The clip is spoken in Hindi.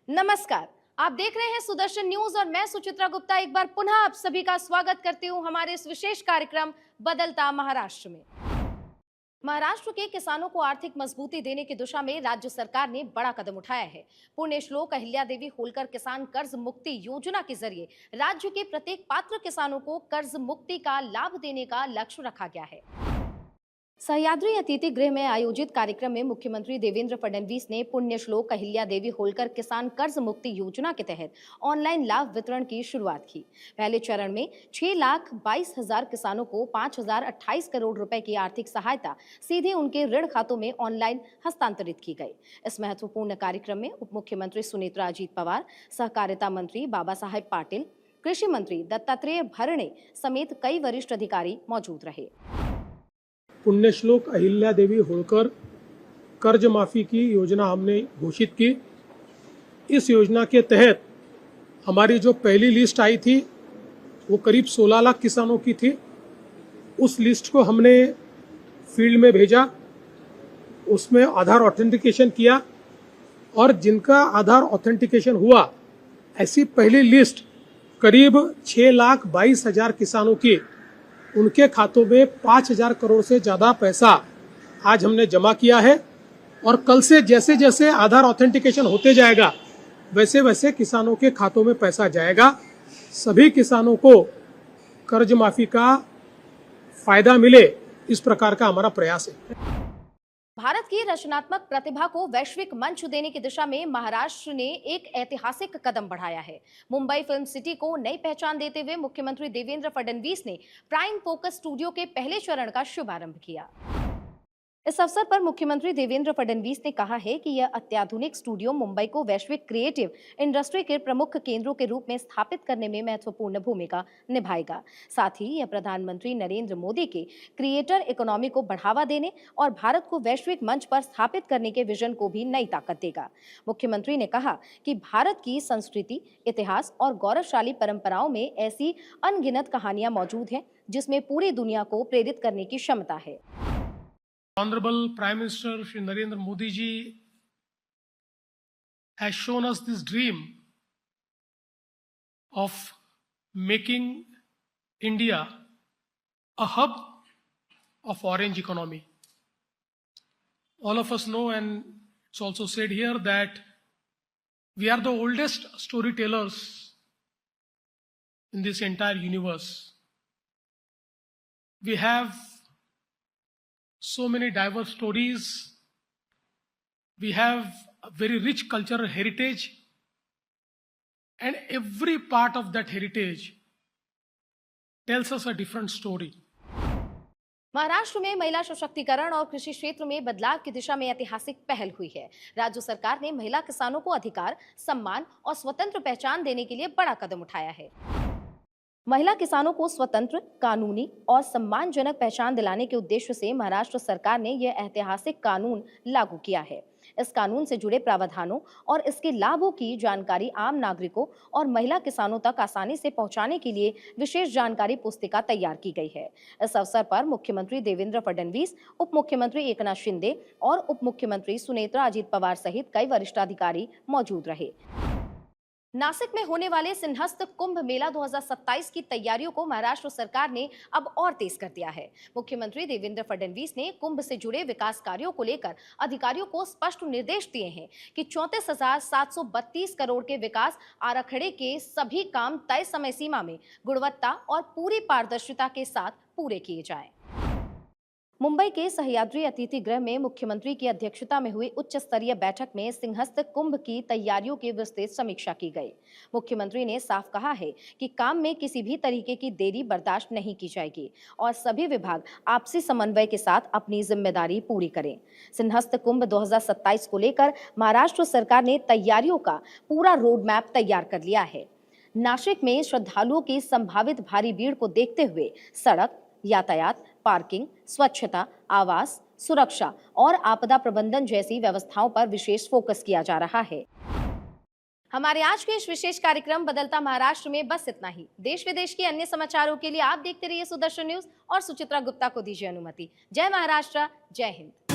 नमस्कार, आप देख रहे हैं सुदर्शन न्यूज और मैं सुचित्रा गुप्ता एक बार पुनः आप सभी का स्वागत करती हूं हमारे इस विशेष कार्यक्रम बदलता महाराष्ट्र में। महाराष्ट्र के किसानों को आर्थिक मजबूती देने की दिशा में राज्य सरकार ने बड़ा कदम उठाया है। पुण्य श्लोक अहिल्या देवी होलकर किसान कर्ज मुक्ति योजना के जरिए राज्य के प्रत्येक पात्र किसानों को कर्ज मुक्ति का लाभ देने का लक्ष्य रखा गया है। सह्याद्री अतिथि गृह में आयोजित कार्यक्रम में मुख्यमंत्री देवेंद्र फडणवीस ने पुण्य श्लोक अहिल्या देवी होलकर किसान कर्ज मुक्ति योजना के तहत ऑनलाइन लाभ वितरण की शुरुआत की। पहले चरण में 6,22,000 किसानों को 5,028 करोड़ रुपए की आर्थिक सहायता सीधे उनके ऋण खातों में ऑनलाइन हस्तांतरित की गई। इस महत्वपूर्ण कार्यक्रम में उप मुख्यमंत्री सुनेत्रा अजीत पवार, सहकारिता मंत्री बाबा साहेब पाटिल, कृषि मंत्री दत्तात्रेय भरणे समेत कई वरिष्ठ अधिकारी मौजूद रहे। पुण्यश्लोक अहिल्या देवी होलकर कर्ज माफ़ी की योजना हमने घोषित की। इस योजना के तहत हमारी जो पहली लिस्ट आई थी वो करीब 16 लाख किसानों की थी। उस लिस्ट को हमने फील्ड में भेजा, उसमें आधार ऑथेंटिकेशन किया और जिनका आधार ऑथेंटिकेशन हुआ ऐसी पहली लिस्ट करीब 6,22,000 किसानों की, उनके खातों में 5,000 करोड़ से ज़्यादा पैसा आज हमने जमा किया है। और कल से जैसे जैसे आधार ऑथेंटिकेशन होते जाएगा वैसे वैसे किसानों के खातों में पैसा जाएगा। सभी किसानों को कर्ज माफ़ी का फायदा मिले, इस प्रकार का हमारा प्रयास है। भारत की रचनात्मक प्रतिभा को वैश्विक मंच देने की दिशा में महाराष्ट्र ने एक ऐतिहासिक कदम बढ़ाया है। मुंबई फिल्म सिटी को नई पहचान देते हुए मुख्यमंत्री देवेंद्र फडणवीस ने प्राइम फोकस स्टूडियो के पहले चरण का शुभारंभ किया। इस अवसर पर मुख्यमंत्री देवेंद्र फडणवीस ने कहा है कि यह अत्याधुनिक स्टूडियो मुंबई को वैश्विक क्रिएटिव इंडस्ट्री के प्रमुख केंद्रों के रूप में स्थापित करने में महत्वपूर्ण भूमिका निभाएगा। साथ ही यह प्रधानमंत्री नरेंद्र मोदी के क्रिएटर इकोनॉमी को बढ़ावा देने और भारत को वैश्विक मंच पर स्थापित करने के विजन को भी नई ताकत देगा। मुख्यमंत्री ने कहा कि भारत की संस्कृति, इतिहास और गौरवशाली परंपराओं में ऐसी अनगिनत कहानियां मौजूद हैं जिसमें पूरी दुनिया को प्रेरित करने की क्षमता है। Honorable Prime Minister Shri Narendra Modi ji has shown us this dream of making India a hub of orange economy. All of us know, and it's also said here, that we are the oldest storytellers in this entire universe. We have so many diverse stories. We have a very rich cultural heritage, and every part of that heritage tells us a different story. Maharashtra में महिला सशक्तिकरण और कृषि क्षेत्र में बदलाव की दिशा में ऐतिहासिक पहल हुई है। राज्य सरकार ने महिला किसानों को अधिकार, सम्मान और स्वतंत्र पहचान देने के लिए बड़ा कदम उठाया है। महिला किसानों को स्वतंत्र, कानूनी और सम्मानजनक पहचान दिलाने के उद्देश्य से महाराष्ट्र सरकार ने यह ऐतिहासिक कानून लागू किया है। इस कानून से जुड़े प्रावधानों और इसके लाभों की जानकारी आम नागरिकों और महिला किसानों तक आसानी से पहुंचाने के लिए विशेष जानकारी पुस्तिका तैयार की गई है। इस अवसर पर मुख्यमंत्री देवेंद्र फडणवीस, उप मुख्यमंत्री एकनाथ शिंदे और उप मुख्यमंत्री सुनेत्रा अजीत पवार सहित कई वरिष्ठ अधिकारी मौजूद रहे। नासिक में होने वाले सिंहस्थ कुंभ मेला 2027 की तैयारियों को महाराष्ट्र सरकार ने अब और तेज कर दिया है। मुख्यमंत्री देवेंद्र फडणवीस ने कुंभ से जुड़े विकास कार्यों को लेकर अधिकारियों को स्पष्ट निर्देश दिए हैं कि 34,732 करोड़ के विकास आराखड़े के सभी काम तय समय सीमा में गुणवत्ता और पूरी पारदर्शिता के साथ पूरे किए जाएं। मुंबई के सह्याद्री अतिथि गृह में मुख्यमंत्री की अध्यक्षता में हुई उच्च स्तरीय बैठक में सिंहस्थ कुंभ की तैयारियों की विस्तृत समीक्षा की गई। मुख्यमंत्री ने साफ कहा है कि काम में किसी भी तरीके की देरी बर्दाश्त नहीं की जाएगी और सभी विभाग आपसी समन्वय के साथ अपनी जिम्मेदारी पूरी करें। सिंहस्थ कुंभ 2027 को लेकर महाराष्ट्र सरकार ने तैयारियों का पूरा रोड मैप तैयार कर लिया है। नासिक में श्रद्धालुओं की संभावित भारी भीड़ को देखते हुए सड़क, यातायात, पार्किंग, स्वच्छता, आवास, सुरक्षा और आपदा प्रबंधन जैसी व्यवस्थाओं पर विशेष फोकस किया जा रहा है। हमारे आज के इस विशेष कार्यक्रम बदलता महाराष्ट्र में बस इतना ही। देश विदेश के अन्य समाचारों के लिए आप देखते रहिए सुदर्शन न्यूज और सुचित्रा गुप्ता को दीजिए अनुमति। जय महाराष्ट्र, जय हिंद।